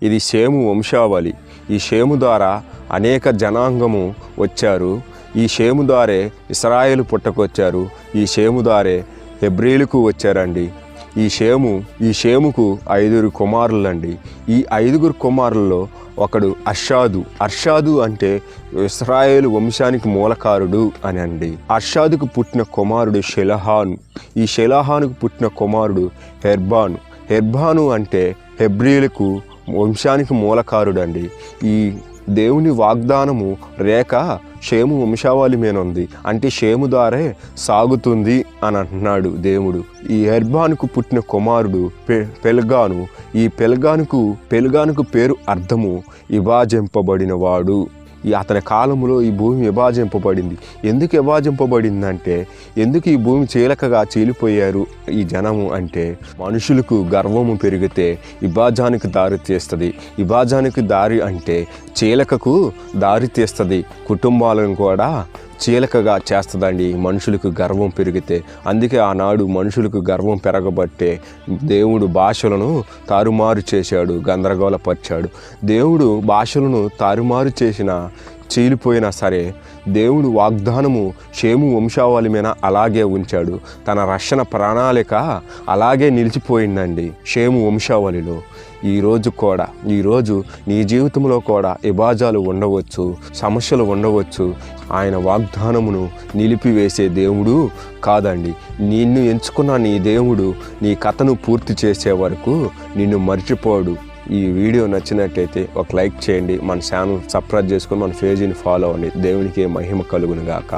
ఇది షేము వంశావళి. ఈ షేము ద్వారా అనేక జనాంగము వచ్చారు. ఈ షేము ద్వారే ఇశ్రాయేలు పుట్టకొచ్చారు. ఈ షేము ద్వారే హెబ్రీలకు వచ్చారండి. ఈ షేముకు 5 కుమారులండి. ఈ 5 కుమారుల్లో ఒకడు అర్షాదు అంటే ఇశ్రాయేలు వంశానికి మూలకారుడు అని అండి. అర్షాదుకు పుట్టిన కుమారుడు షెలహాను. ఈ షెలహానుకు పుట్టిన కుమారుడు హెర్బాను అంటే హెబ్రీలకు వంశానికి మూలకారుడు అండి. ఈ దేవుని వాగ్దానము రేఖ షేము వంశావళి మీద ఉంది. అంటే షేము ద్వారే సాగుతుంది అని అంటున్నాడు దేవుడు. ఈ హెర్బానుకు పుట్టిన కుమారుడు పెల్గాను. ఈ పెల్గానుకు పేరు అర్థము విభాజింపబడిన వాడు. అతని కాలంలో ఈ భూమి విభాజింపబడింది. ఎందుకు విభాజింపబడిందంటే, ఎందుకు ఈ భూమి చీలకగా చీలిపోయారు ఈ జనము అంటే, మనుషులకు గర్వము పెరిగితే విభాజానికి దారి తీస్తుంది. విభాజానికి దారి అంటే చీలకకు దారి తీస్తుంది. కుటుంబాలను కూడా చీలకగా చేస్తుందండి మనుషులకు గర్వం పెరిగితే. అందుకే ఆనాడు మనుషులకు గర్వం పెరగబట్టే దేవుడు భాషలను తారుమారు చేశాడు, గందరగోళపరిచాడు. దేవుడు భాషలను తారుమారు చేసినా చీలిపోయినా సరే దేవుడు వాగ్దానము షేము వంశావళి మీద అలాగే ఉంచాడు. తన రక్షణ ప్రణాళిక అలాగే నిలిచిపోయిందండి షేము వంశావళిలో. ఈరోజు నీ జీవితంలో కూడా విభాజాలు ఉండవచ్చు, సమస్యలు ఉండవచ్చు. ఆయన వాగ్దానమును నిలిపివేసే దేవుడు కాదండి. నిన్ను ఎంచుకున్న నీ దేవుడు నీ కథను పూర్తి చేసే వరకు నిన్ను మర్చిపోడు. ఈ వీడియో నచ్చినట్టయితే ఒక లైక్ చేయండి. మన ఛానల్ సబ్స్క్రైబ్ చేసుకొని మన పేజీని ఫాలో అవ్వండి. దేవునికి మహిమ కలుగును గాక.